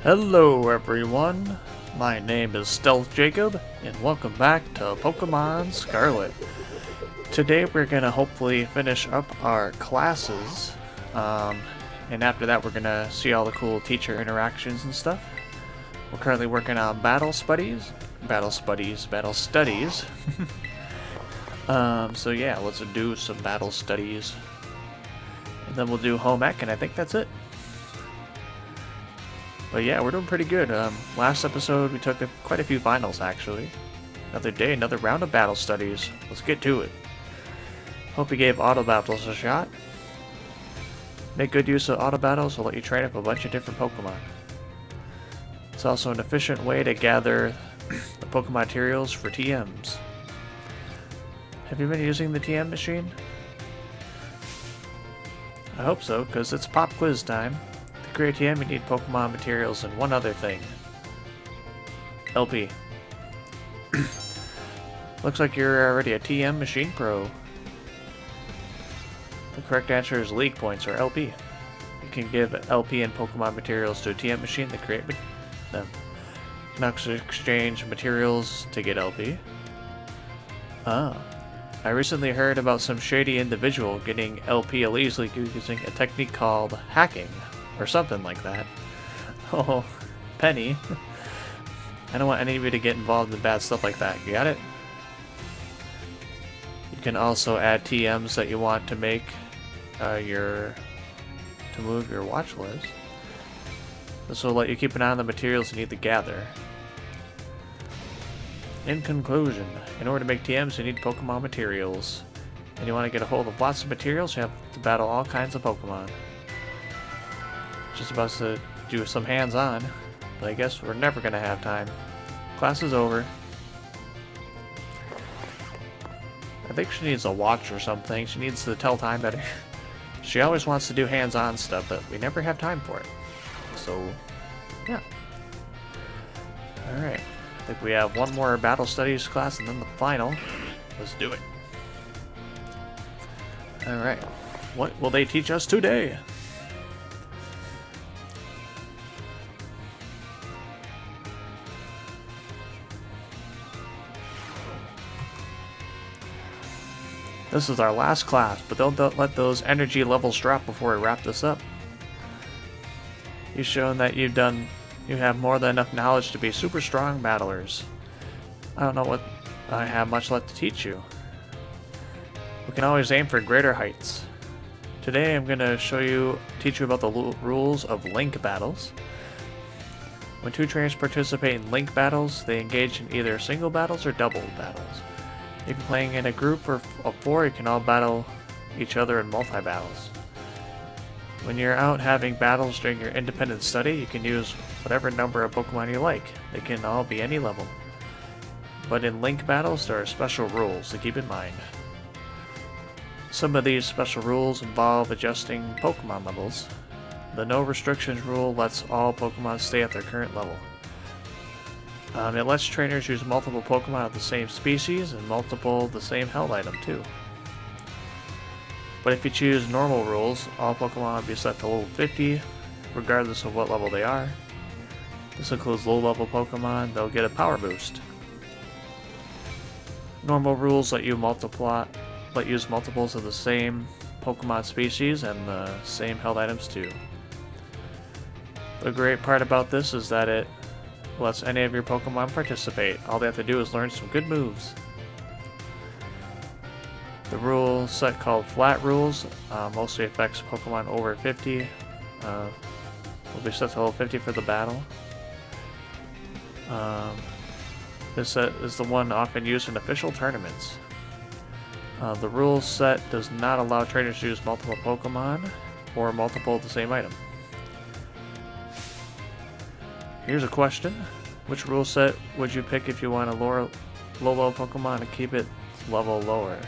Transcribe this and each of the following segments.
Hello everyone, my name is StealthJacob, and welcome back to Pokemon Scarlet. Today we're going to hopefully finish up our classes, and after that we're going to see all the cool teacher interactions and stuff. We're currently working on battle studies. So yeah, let's do some battle studies. And then we'll do home ec, and I think that's it. But yeah, we're doing pretty good. Last episode we took quite a few finals actually. Another day, another round of battle studies. Let's get to it. Hope you gave auto battles a shot. Make good use of auto battles will let you train up a bunch of different Pokemon. It's also an efficient way to gather the Pokemon materials for TMs. Have you been using the TM machine? I hope so, because it's pop quiz time. To create TM, you need Pokemon materials and one other thing. LP. Looks like you're already a TM machine pro. The correct answer is League Points, or LP. You can give LP and Pokemon materials to a TM machine to create them. You can also exchange materials to get LP. Ah. I recently heard about some shady individual getting LP illegally using a technique called hacking. Or something like that. Oh, Penny. I don't want any of you to get involved in bad stuff like that. You got it? You can also add TMs that you want to make to move your watch list. This will let you keep an eye on the materials you need to gather. In conclusion, in order to make TMs, you need Pokemon materials. And you want to get a hold of lots of materials, you have to battle all kinds of Pokemon. Just about to do some hands-on, but I guess we're never gonna have time. Class is over. I think she needs a watch or something. She needs to tell time better. She always wants to do hands-on stuff, but we never have time for it. So, yeah. Alright. I think we have one more battle studies class and then the final. Let's do it. Alright. What will they teach us today? This is our last class, but don't let those energy levels drop before we wrap this up. You've shown that you have more than enough knowledge to be super strong battlers. I don't know what I have much left to teach you. We can always aim for greater heights. Today I'm going to teach you about the rules of link battles. When two trainers participate in link battles, they engage in either single battles or double battles. If you're playing in a group of 4, you can all battle each other in multi-battles. When you're out having battles during your independent study, you can use whatever number of Pokemon you like. They can all be any level. But in link battles, there are special rules to keep in mind. Some of these special rules involve adjusting Pokemon levels. The no restrictions rule lets all Pokemon stay at their current level. It lets trainers use multiple Pokemon of the same species and multiple the same held item too. But if you choose normal rules, all Pokemon will be set to level 50, regardless of what level they are. This includes low-level Pokemon, they'll get a power boost. Normal rules let use multiples of the same Pokemon species and the same held items too. The great part about this is that it lets any of your Pokemon participate. All they have to do is learn some good moves. The rule set called Flat Rules mostly affects Pokemon over 50. Will be set to level 50 for the battle. This set is the one often used in official tournaments. The rule set does not allow trainers to use multiple Pokemon or multiple of the same item. Here's a question. Which rule set would you pick if you want a low-level Pokemon to keep its level lower?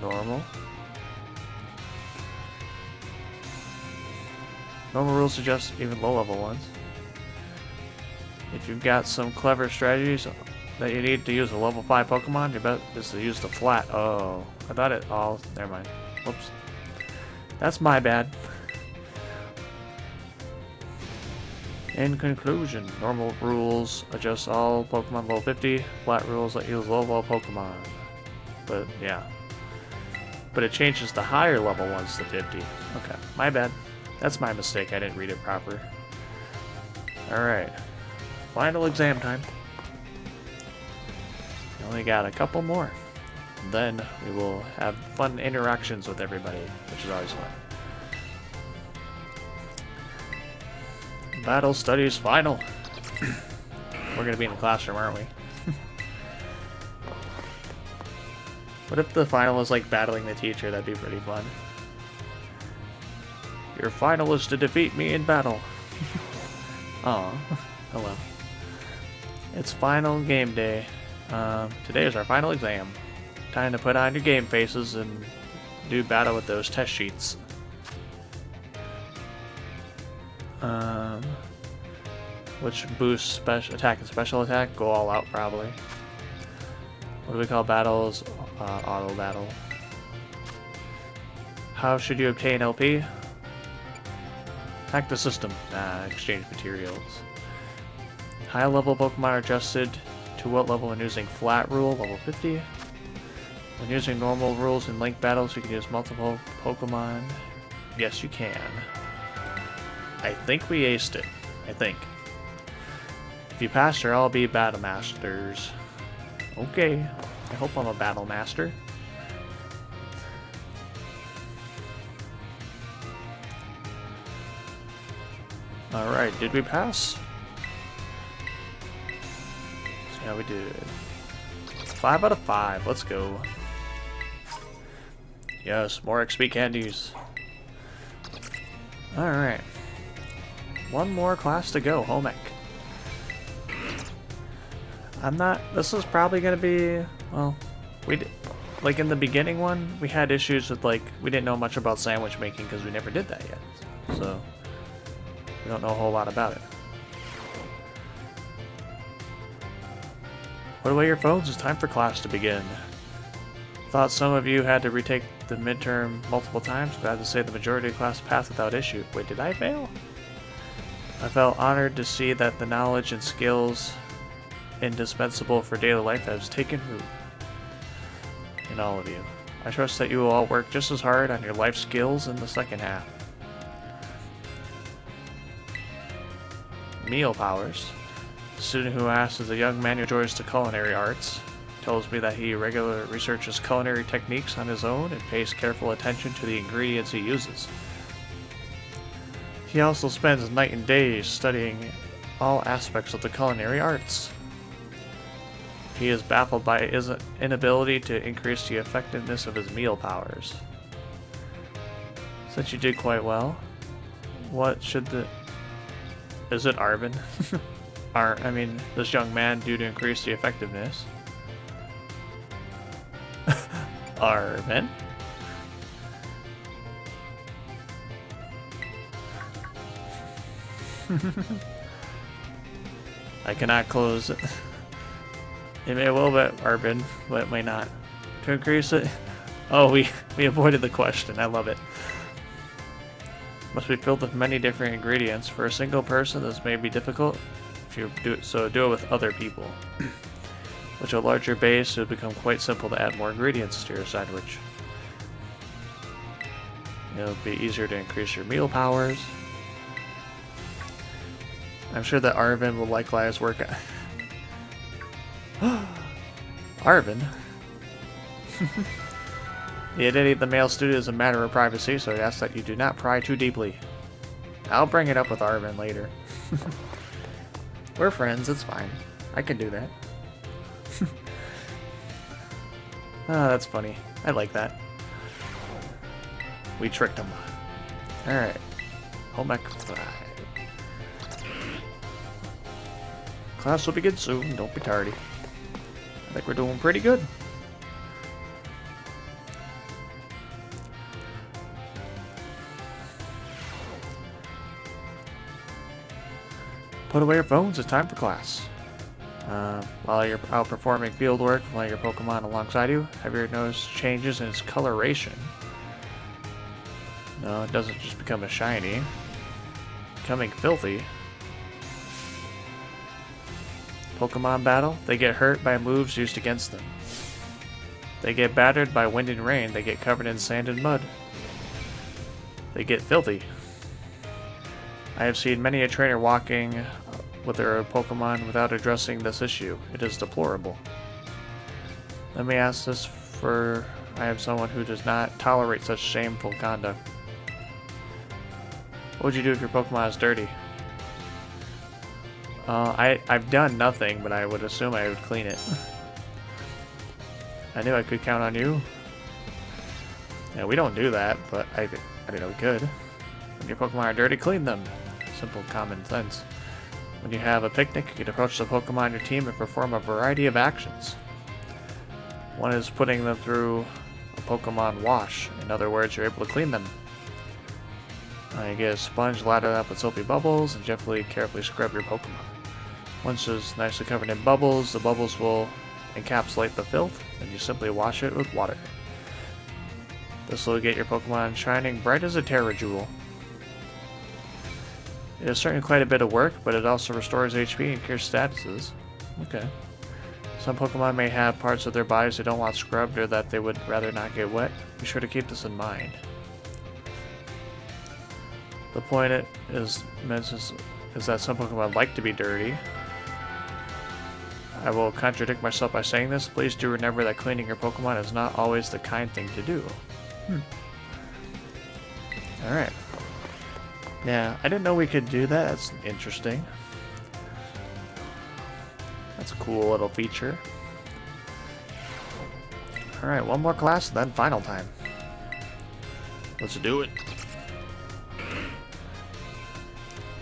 Normal. Normal rules suggest even low-level ones. If you've got some clever strategies that you need to use a level 5 Pokemon, your bet is to use the flat. Oh, I thought it... Oh, never mind. Whoops. That's my bad. In conclusion, normal rules adjust all Pokemon level 50, flat rules let you use low Pokemon. But yeah. But it changes the higher level ones to 50. Okay, my bad. That's my mistake, I didn't read it proper. Alright. Final exam time. We only got a couple more. Then we will have fun interactions with everybody, which is always fun. Battle Studies Final. We're gonna be in the classroom, aren't we? What if the final is like battling the teacher? That'd be pretty fun. Your final is to defeat me in battle. Aw, hello. It's final game day. Today is our final exam. Time to put on your game faces and do battle with those test sheets. Which boosts special attack and special attack? Go all out, probably. What do we call battles? Auto battle. How should you obtain LP? Hack the system. Exchange materials. High level Pokemon are adjusted to what level when using flat rule, level 50. When using normal rules in link battles, you can use multiple Pokemon. Yes, you can. I think we aced it. I think. If you pass her, I'll be Battle Masters. Okay. I hope I'm a Battle Master. Alright, did we pass? Yeah, we did. 5 out of 5. Let's go. Yes, more XP candies. Alright. One more class to go, home ec. This is probably gonna be, well, like in the beginning one, we had issues with we didn't know much about sandwich making because we never did that yet. So, we don't know a whole lot about it. Put away your phones, it's time for class to begin. Thought some of you had to retake the midterm multiple times, but I have to say the majority of class passed without issue. Wait, did I fail? I felt honored to see that the knowledge and skills indispensable for daily life has taken root in all of you. I trust that you will all work just as hard on your life skills in the second half. Meal powers. The student who asks is a young man who enjoys the culinary arts. Tells me that he regularly researches culinary techniques on his own and pays careful attention to the ingredients he uses. He also spends night and day studying all aspects of the culinary arts. He is baffled by his inability to increase the effectiveness of his meal powers. Since you did quite well, what should the... Is it Arvin? This young man do to increase the effectiveness? Arvin? I cannot close it. It may well be Arvin, but it may not. To increase it... Oh, we avoided the question. I love it. Must be filled with many different ingredients. For a single person, this may be difficult. If you do it with other people. With a larger base, it would become quite simple to add more ingredients to your sandwich. It'll be easier to increase your meal powers. I'm sure that Arvin will likewise work at... Arvin? The identity of the male student is a matter of privacy, so I ask that you do not pry too deeply. I'll bring it up with Arvin later. We're friends, it's fine. I can do that. Ah, that's funny. I like that. We tricked him. Alright. Home ec 5. Class will begin soon, don't be tardy. I think we're doing pretty good. Put away your phones, it's time for class. While you're out performing field work, while your Pokemon alongside you, have you noticed changes in its coloration? No, it doesn't just become a shiny. Becoming filthy. Pokemon battle, they get hurt by moves used against them. They get battered by wind and rain, they get covered in sand and mud. They get filthy. I have seen many a trainer walking with their Pokemon without addressing this issue. It is deplorable. Let me ask this, for I am someone who does not tolerate such shameful conduct. What would you do if your Pokemon is dirty? I've done nothing, but I would assume I would clean it. I knew I could count on you. Yeah, we don't do that, but I didn't know we could. When your Pokemon are dirty, clean them. Simple common sense. When you have a picnic, you can approach the Pokemon on your team and perform a variety of actions. One is putting them through a Pokemon wash. In other words, you're able to clean them. You get a sponge lathered up with soapy bubbles and gently, carefully scrub your Pokemon. Once it's nicely covered in bubbles, the bubbles will encapsulate the filth, and you simply wash it with water. This will get your Pokemon shining bright as a Terra Jewel. It is certainly quite a bit of work, but it also restores HP and cures statuses. Okay. Some Pokemon may have parts of their bodies they don't want scrubbed or that they would rather not get wet. Be sure to keep this in mind. The point is that some Pokemon like to be dirty. I will contradict myself by saying this. Please do remember that cleaning your Pokemon is not always the kind thing to do. Alright. Yeah, I didn't know we could do that. That's interesting. That's a cool little feature. Alright, one more class, then final time. Let's do it.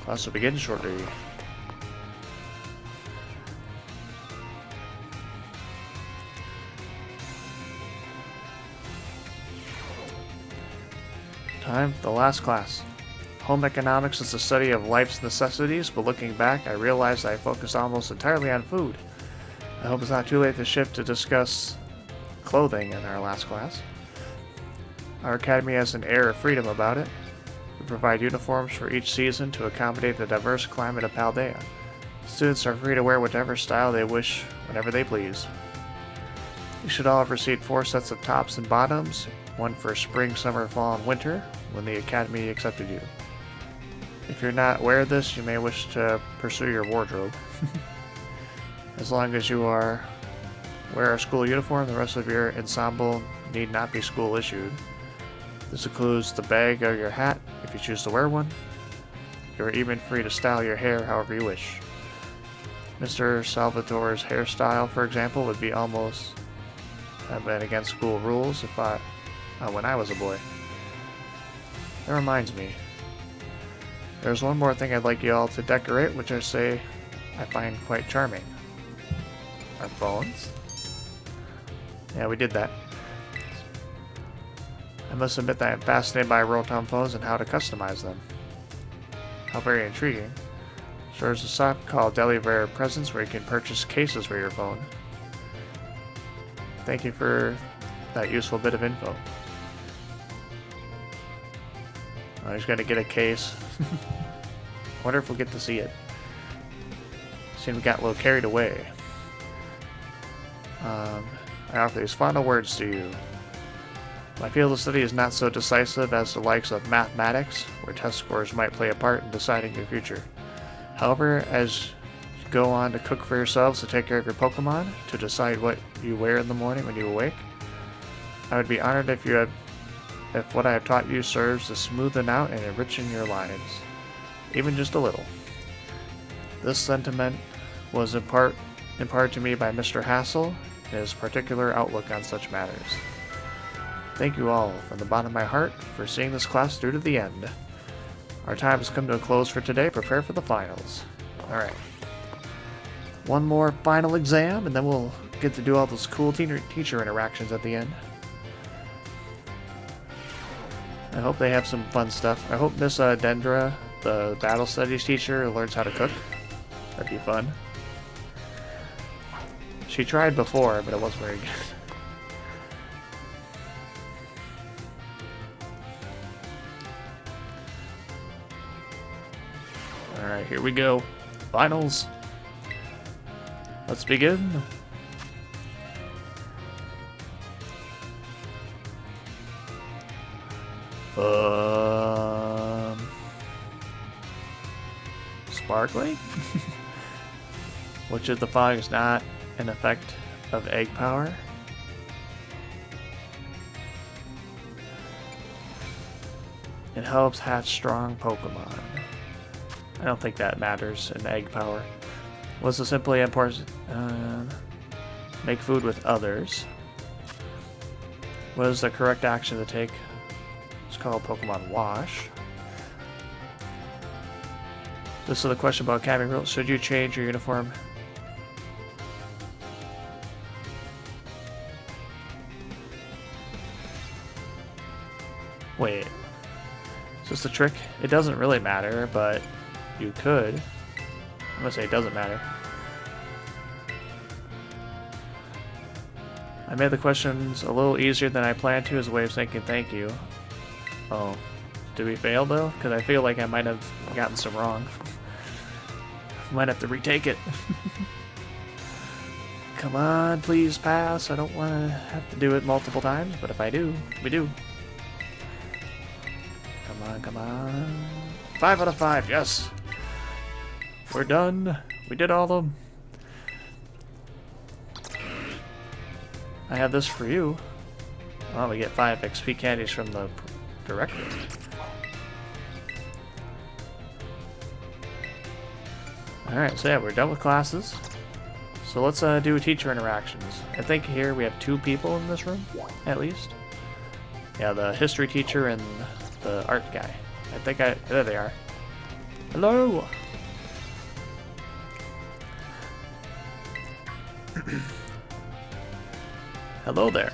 Class will begin shortly. Time, the last class. Home economics is the study of life's necessities, but looking back, I realized I focused almost entirely on food. I hope it's not too late to shift to discuss clothing in our last class. Our academy has an air of freedom about it. We provide uniforms for each season to accommodate the diverse climate of Paldea. Students are free to wear whatever style they wish, whenever they please. You should all have received 4 sets of tops and bottoms, one for spring, summer, fall, and winter, when the academy accepted you. If you're not aware of this, you may wish to pursue your wardrobe. As long as you wear a school uniform, the rest of your ensemble need not be school issued. This includes the bag of your hat, if you choose to wear one. You are even free to style your hair however you wish. Mr. Salvatore's hairstyle, for example, would be almost have been against school rules if when I was a boy. That reminds me. There's one more thing I'd like you all to decorate, which I find quite charming. Our phones. Yeah, we did that. I must admit that I'm fascinated by Rotom phones and how to customize them. How very intriguing. So there's a shop called Deliver Presents where you can purchase cases for your phone. Thank you for that useful bit of info. Oh, he's gonna get a case. I wonder if we'll get to see it. Seemed we got a little carried away. I offer these final words to you. My field of study is not so decisive as the likes of mathematics, where test scores might play a part in deciding your future. However, as you go on to cook for yourselves, to take care of your Pokemon, to decide what you wear in the morning when you awake, I would be honored if what I have taught you serves to smoothen out and enrichen your lives, even just a little. This sentiment was imparted to me by Mr. Hassel and his particular outlook on such matters. Thank you all, from the bottom of my heart, for seeing this class through to the end. Our time has come to a close for today. Prepare for the finals. Alright. One more final exam, and then we'll get to do all those cool teacher interactions at the end. I hope they have some fun stuff. I hope Miss Dendra, the battle studies teacher, learns how to cook. That'd be fun. She tried before, but it wasn't very good. Alright, here we go. Finals. Let's begin. Sparkling? Which of the following is not an effect of egg power? It helps hatch strong Pokemon. I don't think that matters in egg power. Was it simply important? Make food with others. What is the correct action to take? It's called Pokemon Wash. This is the question about Academy rules. Should you change your uniform? Wait. Is this a trick? It doesn't really matter, but you could. I'm gonna say it doesn't matter. I made the questions a little easier than I planned to as a way of saying thank you. Oh. Did we fail though? Because I feel like I might have gotten some wrong. Might have to retake it. Come on, please pass. I don't want to have to do it multiple times, but if I do, we do. Come on, come on. 5 out of 5, yes. We're done. We did all of them. I have this for you. Oh, we get 5 XP candies from the director. Alright, so yeah, we're done with classes. So let's do teacher interactions. I think here we have 2 people in this room, at least. Yeah, the history teacher and the art guy. There they are. Hello! Hello there.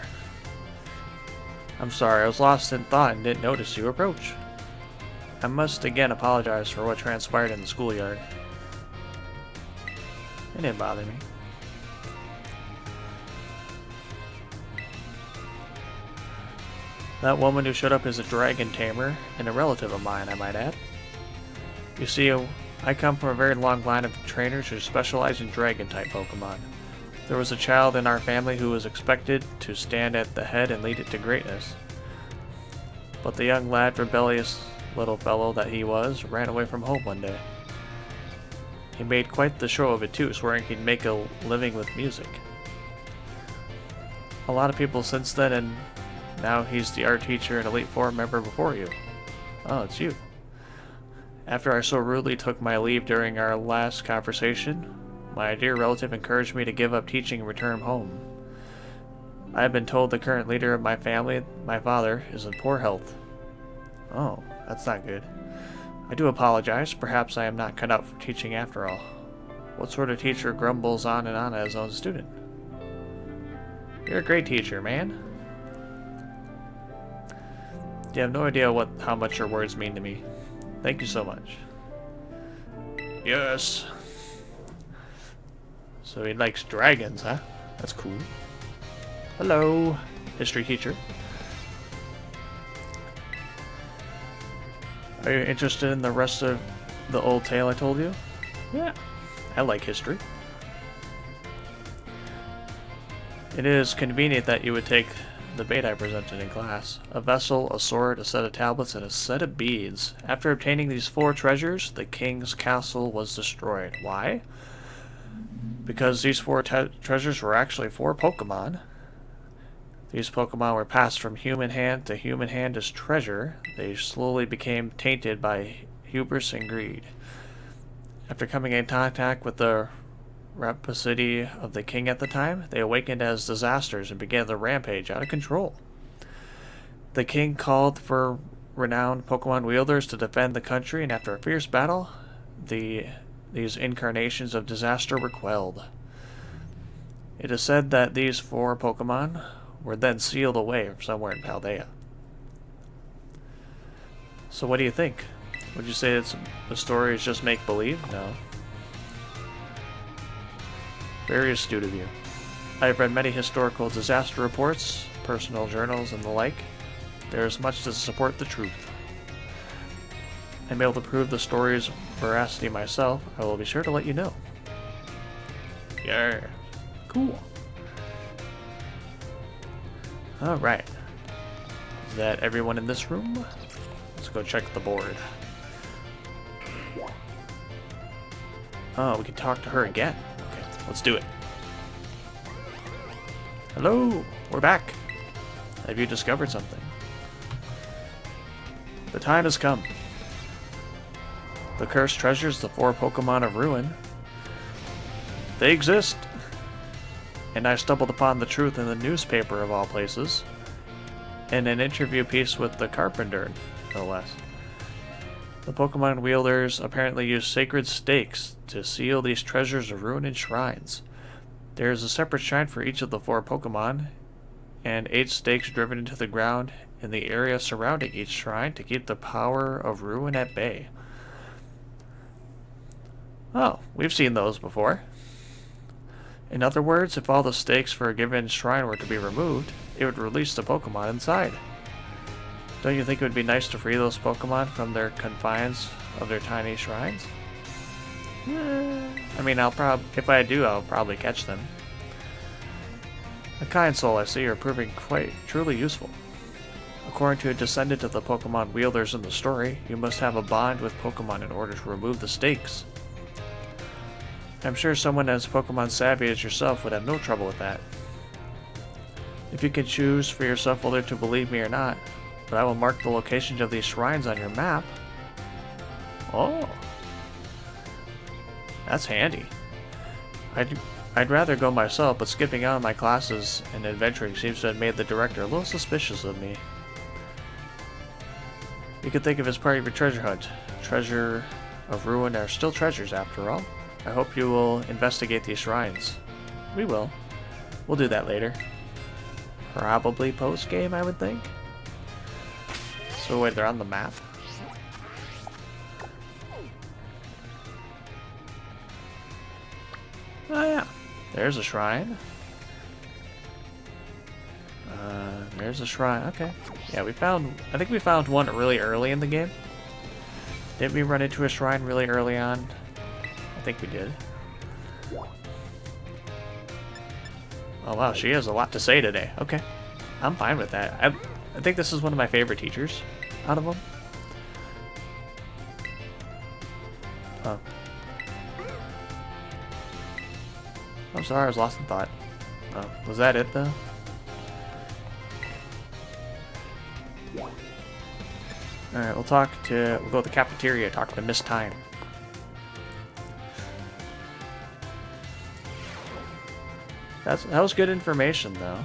I'm sorry, I was lost in thought and didn't notice you approach. I must again apologize for what transpired in the schoolyard. It didn't bother me. That woman who showed up is a dragon tamer, and a relative of mine, I might add. You see, I come from a very long line of trainers who specialize in dragon-type Pokemon. There was a child in our family who was expected to stand at the head and lead it to greatness. But the young lad, rebellious little fellow that he was, ran away from home one day. He made quite the show of it too, swearing he'd make a living with music. A lot of people since then, and now he's the art teacher and Elite Four member before you. Oh, it's you. After I so rudely took my leave during our last conversation, my dear relative encouraged me to give up teaching and return home. I have been told the current leader of my family, my father, is in poor health. Oh, that's not good. I do apologize. Perhaps I am not cut out for teaching after all. What sort of teacher grumbles on and on at his own student? You're a great teacher, man. You have no idea how much your words mean to me. Thank you so much. Yes. So he likes dragons, huh? That's cool. Hello, history teacher. Are you interested in the rest of the old tale I told you? Yeah, I like history. It is convenient that you would take the bait I presented in class. A vessel, a sword, a set of tablets, and a set of beads. After obtaining these 4 treasures, the king's castle was destroyed. Why? Because these 4 treasures were actually 4 Pokemon. These Pokemon were passed from human hand to human hand as treasure. They slowly became tainted by hubris and greed. After coming in contact with the rapacity of the king at the time, they awakened as disasters and began the rampage out of control. The king called for renowned Pokemon wielders to defend the country, and after a fierce battle, these incarnations of disaster were quelled. It is said that these 4 Pokemon were then sealed away from somewhere in Paldea. So what do you think? Would you say the story is just make-believe? No. Very astute of you. I have read many historical disaster reports, personal journals, and the like. There is much to support the truth. I'm able to prove the story's veracity myself. I will be sure to let you know. Yeah. Cool. Alright. Is that everyone in this room? Let's go check the board. Oh, we can talk to her again. Okay, let's do it. Hello, we're back. Have you discovered something? The time has come. The cursed treasures, the 4 Pokemon of Ruin. They exist. And I stumbled upon the truth in the newspaper of all places. In an interview piece with the Carpenter, no less. The Pokemon wielders apparently use sacred stakes to seal these treasures of ruin in shrines. There is a separate shrine for each of the 4 Pokemon, and 8 stakes driven into the ground in the area surrounding each shrine to keep the power of ruin at bay. Oh, we've seen those before. In other words, if all the stakes for a given shrine were to be removed, it would release the Pokemon inside. Don't you think it would be nice to free those Pokemon from their confines of their tiny shrines? I mean, if I do, I'll probably catch them. A kind soul, I see you're proving quite truly useful. According to a descendant of the Pokemon wielders in the story, you must have a bond with Pokemon in order to remove the stakes. I'm sure someone as Pokemon savvy as yourself would have no trouble with that. If you can choose for yourself whether to believe me or not, but I will mark the locations of these shrines on your map. Oh. That's handy. I'd rather go myself, but skipping out on my classes and adventuring seems to have made the director a little suspicious of me. You could think of it as part of your treasure hunt. Treasure of Ruin are still treasures after all. I hope you will investigate these shrines. We will. We'll do that later. Probably post-game, I would think. So wait, they're on the map? Oh yeah, there's a shrine. There's a shrine, okay. Yeah, I think we found one really early in the game. Didn't we run into a shrine really early on? I think we did. Oh wow, she has a lot to say today. Okay, I'm fine with that. I think this is one of my favorite teachers out of them. Oh. I'm sorry, I was lost in thought. Oh, was that it though? Alright, we'll go to the cafeteria, talk to Miss Time. That was good information though.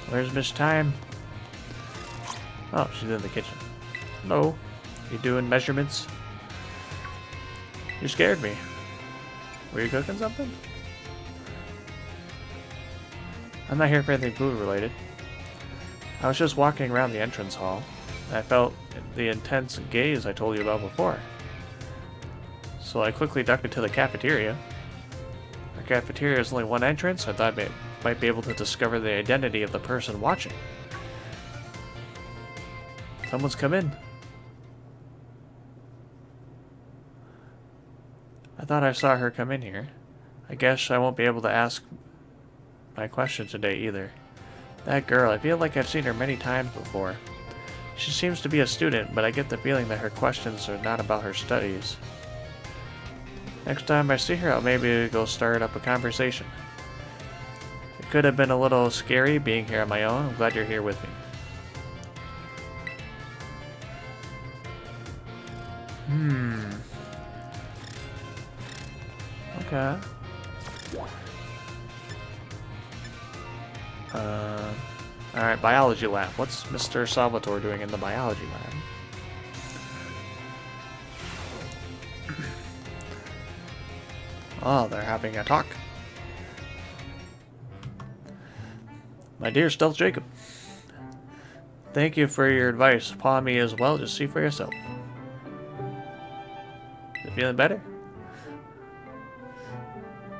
Where's Miss Time? Oh, she's in the kitchen. Hello. You doing measurements? You scared me. Were you cooking something? I'm not here for anything food related. I was just walking around the entrance hall, and I felt the intense gaze I told you about before. So I quickly ducked into the cafeteria. Our cafeteria is only one entrance. I thought I might be able to discover the identity of the person watching. Someone's come in. I thought I saw her come in here. I guess I won't be able to ask my question today either. That girl, I feel like I've seen her many times before. She seems to be a student, but I get the feeling that her questions are not about her studies. Next time I see her, I'll maybe go start up a conversation. It could have been a little scary being here on my own. I'm glad you're here with me. Okay. Alright, biology lab. What's Mr. Salvatore doing in the biology lab? Oh, they're having a talk. My dear StealthJacob, thank you for your advice. Paw me as well, just see for yourself. Is it feeling better?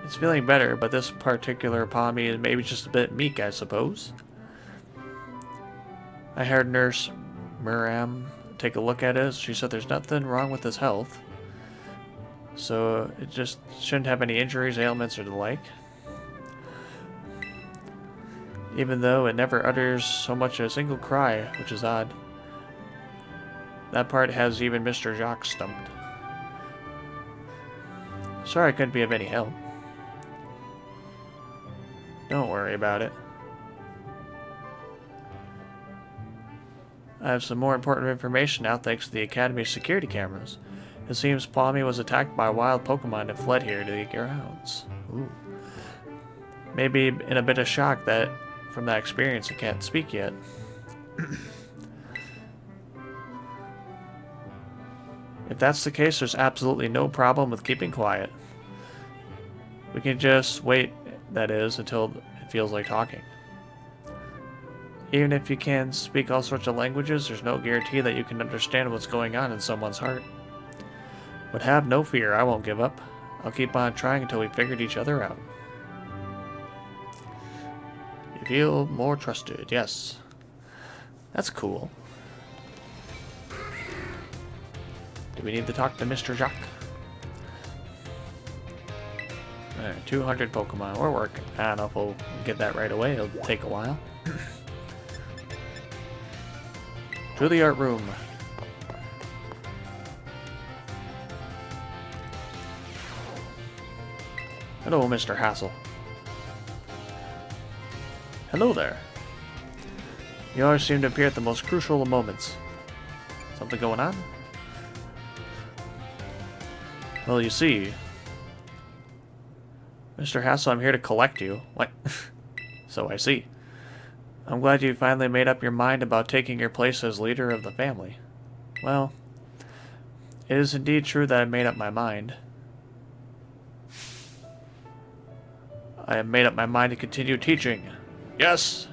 It's feeling better, but this particular paw me is maybe just a bit meek, I suppose. I heard Nurse Muram take a look at it. She said there's nothing wrong with his health. So it just shouldn't have any injuries, ailments, or the like. Even though it never utters so much as a single cry, which is odd. That part has even Mr. Jacques stumped. Sorry I couldn't be of any help. Don't worry about it. I have some more important information now thanks to the Academy's security cameras. It seems Palmy was attacked by a wild Pokemon and fled here to the grounds. Ooh. Maybe in a bit of shock that from that experience it can't speak yet. If that's the case, there's absolutely no problem with keeping quiet. We can just wait, that is, until it feels like talking. Even if you can speak all sorts of languages, there's no guarantee that you can understand what's going on in someone's heart. But have no fear, I won't give up. I'll keep on trying until we figured each other out. You feel more trusted, yes. That's cool. Do we need to talk to Mr. Jacques? Alright, 200 Pokemon. We're working. I don't know if we'll get that right away. It'll take a while. To the art room. Hello, Mr. Hassel. Hello there. You always seem to appear at the most crucial of moments. Something going on? Well, you see, Mr. Hassel, I'm here to collect you. What? So I see. I'm glad you finally made up your mind about taking your place as leader of the family. Well, it is indeed true that I made up my mind. I have made up my mind to continue teaching. Yes!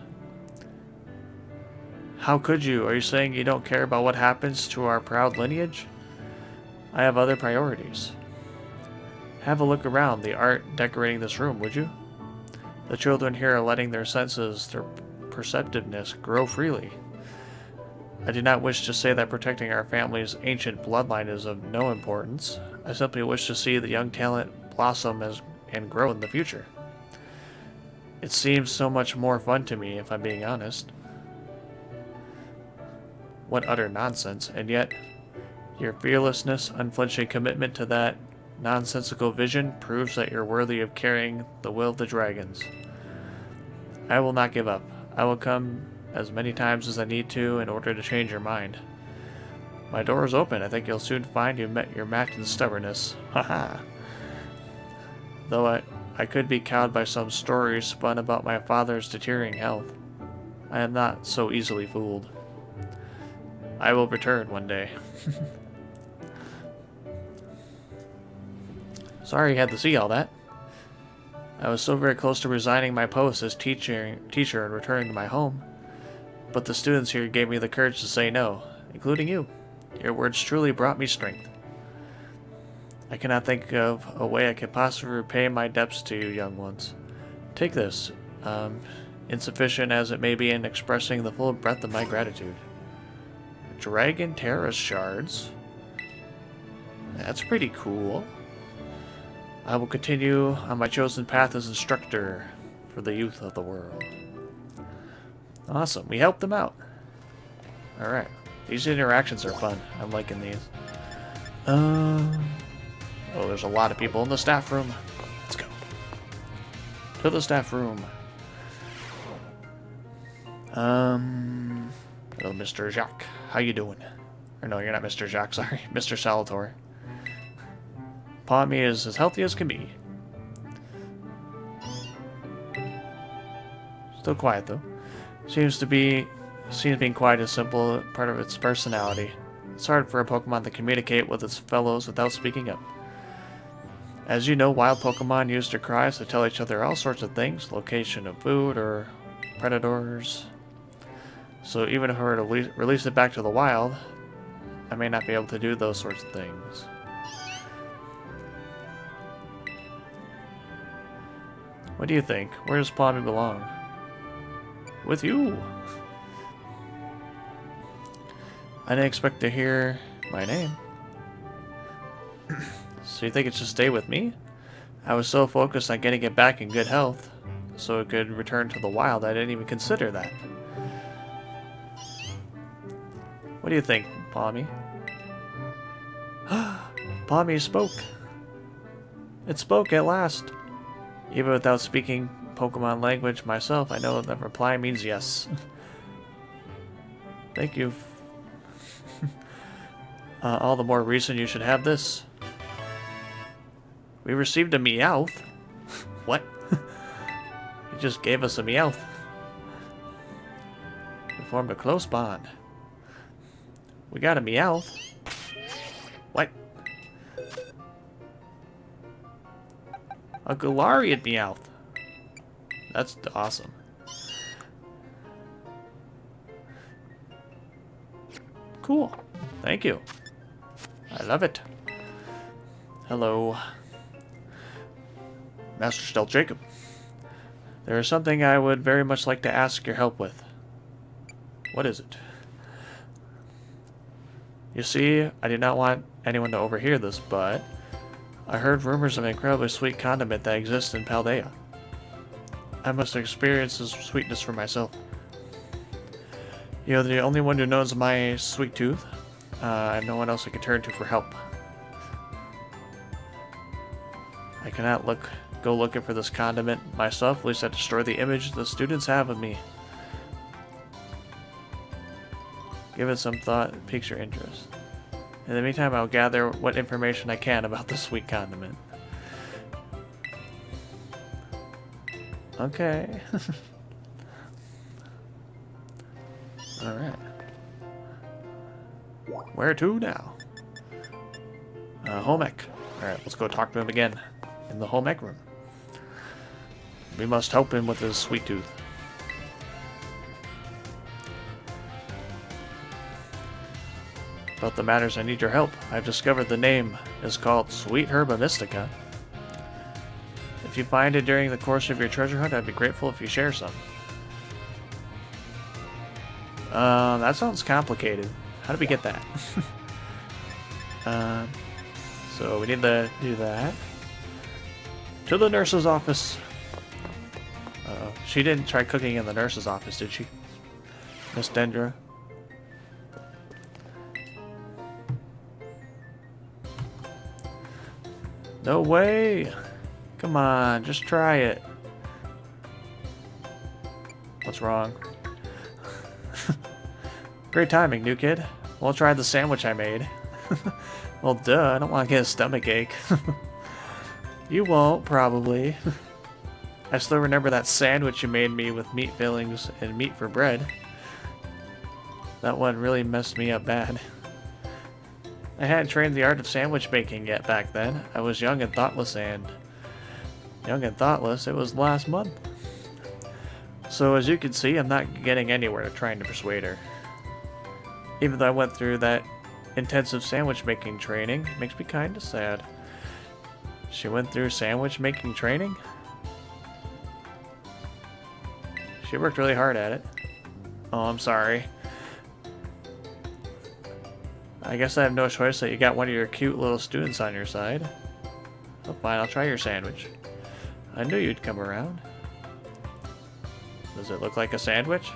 How could you? Are you saying you don't care about what happens to our proud lineage? I have other priorities. Have a look around the art decorating this room, would you? The children here are letting their senses, their perceptiveness, grow freely. I do not wish to say that protecting our family's ancient bloodline is of no importance. I simply wish to see the young talent blossom and grow in the future. It seems so much more fun to me, if I'm being honest. What utter nonsense, and yet your fearlessness, unflinching commitment to that nonsensical vision proves that you're worthy of carrying the will of the dragons. I will not give up. I will come as many times as I need to in order to change your mind. My door is open. I think you'll soon find you met your match in stubbornness. Haha. Though I could be cowed by some stories spun about my father's deteriorating health, I am not so easily fooled. I will return one day. Sorry you had to see all that. I was so very close to resigning my post as teacher and returning to my home. But the students here gave me the courage to say no, including you. Your words truly brought me strength. I cannot think of a way I could possibly repay my debts to you, young ones. Take this, insufficient as it may be in expressing the full breadth of my gratitude. Dragon Terrace shards. That's pretty cool. I will continue on my chosen path as instructor for the youth of the world. Awesome, we helped them out. Alright, these interactions are fun. I'm liking these. Oh, there's a lot of people in the staff room. Let's go. To the staff room. Hello, Mr. Jacques. How you doing? Or no, you're not Mr. Jacques, sorry. Mr. Salvatore. Palmy is as healthy as can be. Still quiet, though. Seems being quiet is simple part of its personality. It's hard for a Pokemon to communicate with its fellows without speaking up. As you know, wild Pokemon use their cries to tell each other all sorts of things, location of food or predators. So even if I were to release it back to the wild, I may not be able to do those sorts of things. What do you think? Where does Palmy belong? With you! I didn't expect to hear my name. So you think it should stay with me? I was so focused on getting it back in good health, so it could return to the wild, I didn't even consider that. What do you think, Palmy? Palmy spoke. It spoke at last. Even without speaking Pokemon language myself, I know that reply means yes. Thank you. All the more reason you should have this. We received a Meowth. What? He just gave us a Meowth. We formed a close bond. We got a Meowth. What? A Galarian Meowth. That's awesome. Cool. Thank you. I love it. Hello. Master StealthJacob. There is something I would very much like to ask your help with. What is it? You see, I do not want anyone to overhear this, but I heard rumors of an incredibly sweet condiment that exists in Paldea. I must experience this sweetness for myself. You're the only one who knows my sweet tooth. I have no one else I can turn to for help. I cannot go looking for this condiment myself, at least I destroy the image the students have of me. Give it some thought, it piques your interest. In the meantime, I'll gather what information I can about the sweet condiment. Okay. Alright. Where to now? Home ec. Alright, let's go talk to him again. In the home ec room. We must help him with his sweet tooth. About the matters I need your help. I've discovered the name is called Sweet Herba Mystica. If you find it during the course of your treasure hunt, I'd be grateful if you share some. That sounds complicated. How do we get that? So we need to do that. To the nurse's office. Uh-oh. She didn't try cooking in the nurse's office, did she? Miss Dendra. No way! Come on, just try it. What's wrong? Great timing, new kid. We'll try the sandwich I made. Well, duh, I don't want to get a stomach ache. You won't, probably. I still remember that sandwich you made me with meat fillings and meat for bread. That one really messed me up bad. I hadn't trained the art of sandwich making yet back then. I was young and thoughtless, and... Young and thoughtless, it was last month. So as you can see, I'm not getting anywhere trying to persuade her. Even though I went through that intensive sandwich making training, it makes me kinda sad. She went through sandwich making training? She worked really hard at it. Oh, I'm sorry. I guess I have no choice that you got one of your cute little students on your side. Oh, fine, I'll try your sandwich. I knew you'd come around. Does it look like a sandwich?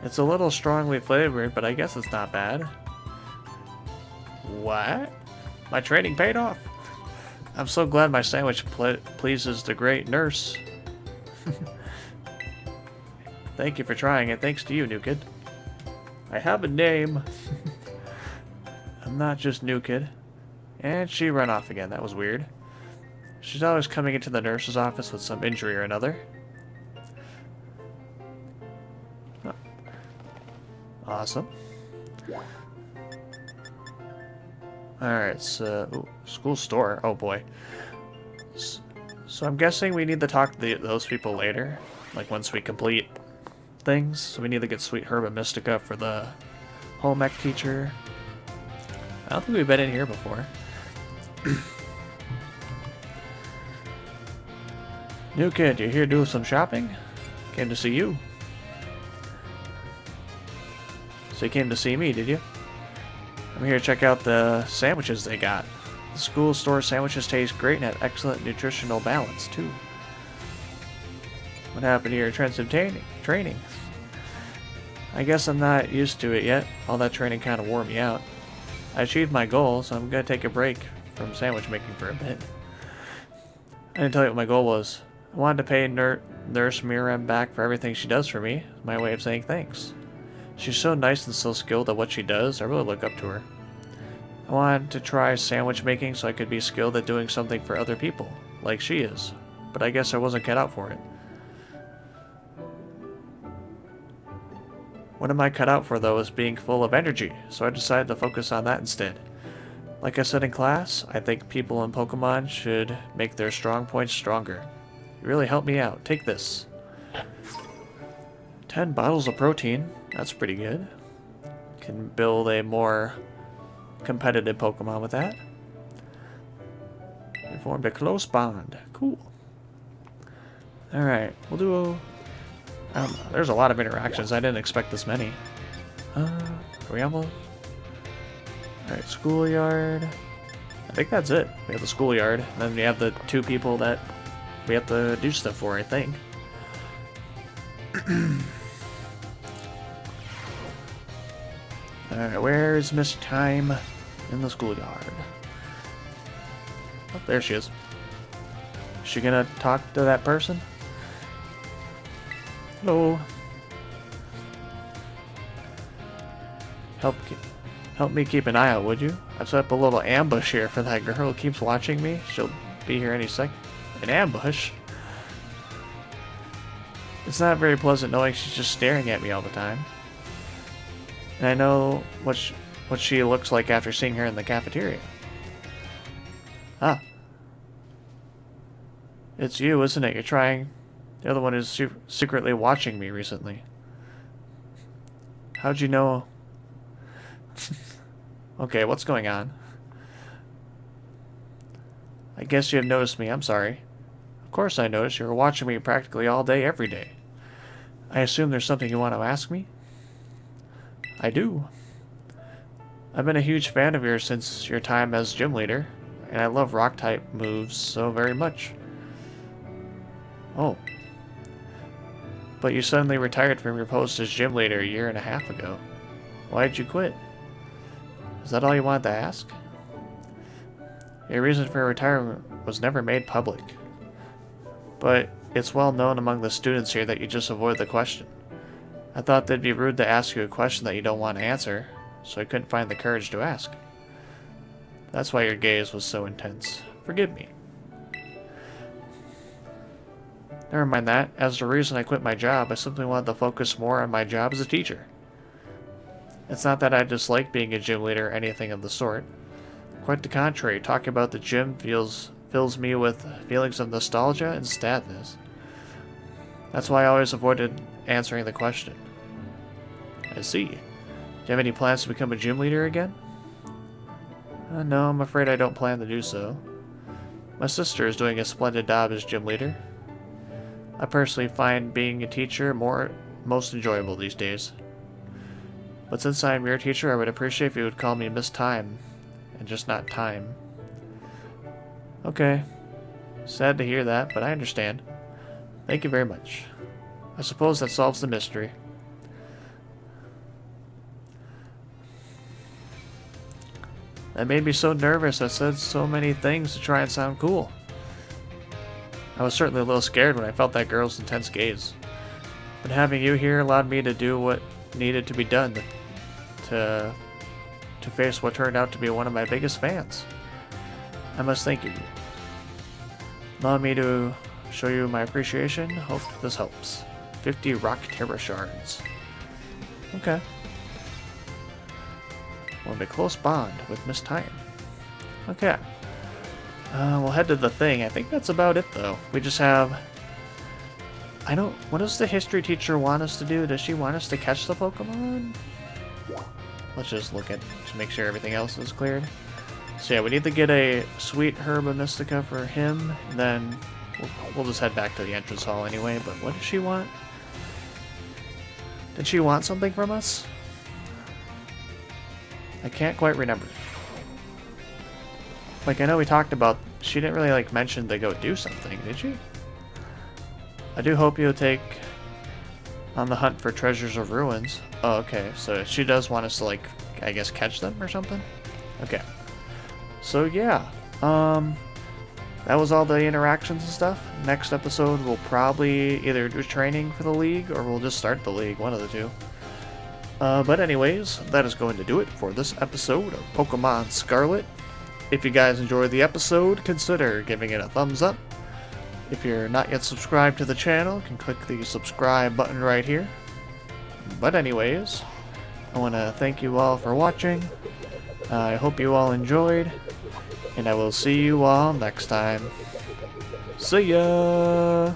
It's a little strongly flavored, but I guess it's not bad. What? My training paid off. I'm so glad my sandwich pleases the great nurse. Thank you for trying it. Thanks to you, new kid. I have a name. I'm not just new kid. And she ran off again. That was weird. She's always coming into the nurse's office with some injury or another. Oh. Awesome. Alright, so... Ooh, school store. Oh boy. So I'm guessing we need to talk to those people later. Like once we complete things. So we need to get Sweet Herba Mystica for the home ec teacher. I don't think we've been in here before. New kid, you here doing some shopping? Came to see you. So you came to see me, did you? I'm here to check out the sandwiches they got. The school store sandwiches taste great and have excellent nutritional balance, too. What happened to your intensive training? I guess I'm not used to it yet. All that training kind of wore me out. I achieved my goal, so I'm going to take a break from sandwich making for a bit. I didn't tell you what my goal was. I wanted to pay Nurse Miriam back for everything she does for me. My way of saying thanks. She's so nice and so skilled at what she does. I really look up to her. I wanted to try sandwich making so I could be skilled at doing something for other people, like she is. But I guess I wasn't cut out for it. What am I cut out for, though, is being full of energy, so I decided to focus on that instead. Like I said in class, I think people in Pokemon should make their strong points stronger. You really helped me out. Take this. 10 bottles of protein. That's pretty good. Can build a more competitive Pokemon with that. We formed a close bond. Cool. Alright, we'll do there's a lot of interactions. I didn't expect this many. Are we almost? Alright, schoolyard. I think that's it. We have the schoolyard. And then we have the 2 people that we have to do stuff for, I think. Alright, where's Miss Time in the schoolyard? Oh, there she is. Is she gonna talk to that person? Hello. Help me keep an eye out, would you? I've set up a little ambush here for that girl who keeps watching me. She'll be here any second. An ambush? It's not very pleasant knowing she's just staring at me all the time. And I know what she looks like after seeing her in the cafeteria. Ah. It's you, isn't it? You're trying... The other one is secretly watching me recently. How'd you know? Okay, what's going on? I guess you have noticed me. I'm sorry. Of course I noticed. You were watching me practically all day, every day. I assume there's something you want to ask me? I do. I've been a huge fan of yours since your time as gym leader, and I love rock-type moves so very much. Oh. But you suddenly retired from your post as gym leader a year and a half ago. Why did you quit? Is that all you wanted to ask? Your reason for retirement was never made public. But it's well known among the students here that you just avoid the question. I thought that'd be rude to ask you a question that you don't want to answer, so I couldn't find the courage to ask. That's why your gaze was so intense. Forgive me. Never mind that. As the reason I quit my job, I simply wanted to focus more on my job as a teacher. It's not that I dislike being a gym leader or anything of the sort. Quite the contrary, talking about the gym fills me with feelings of nostalgia and sadness. That's why I always avoided answering the question. I see. Do you have any plans to become a gym leader again? No, I'm afraid I don't plan to do so. My sister is doing a splendid job as gym leader. I personally find being a teacher most enjoyable these days. But since I'm your teacher, I would appreciate if you would call me Miss Time, and just not Time. Okay. Sad to hear that, but I understand. Thank you very much. I suppose that solves the mystery. That made me so nervous. I said so many things to try and sound cool. I was certainly a little scared when I felt that girl's intense gaze. But having you here allowed me to do what needed to be done to face what turned out to be one of my biggest fans. I must thank you. Allow me to show you my appreciation. Hope this helps. 50 rock terra shards. Okay. Formed a close bond with Miss Time. Okay. We'll head to the thing. I think that's about it, though. We just have... What does the history teacher want us to do? Does she want us to catch the Pokemon? Let's just look at... to make sure everything else is cleared. So yeah, we need to get a sweet Herba Mystica for him, and then we'll just head back to the entrance hall anyway, but what does she want? Did she want something from us? I can't quite remember. Like, I know we talked about... She didn't really, like, mention to go do something, did she? I do hope you'll take on the hunt for treasures of ruins. Oh, okay. So she does want us to, like, I guess catch them or something? Okay. So, yeah. That was all the interactions and stuff. Next episode, we'll probably either do training for the league or we'll just start the league, one of the two. But anyways, that is going to do it for this episode of Pokemon Scarlet. If you guys enjoyed the episode, consider giving it a thumbs up. If you're not yet subscribed to the channel, you can click the subscribe button right here. But anyways, I want to thank you all for watching. I hope you all enjoyed, and I will see you all next time. See ya!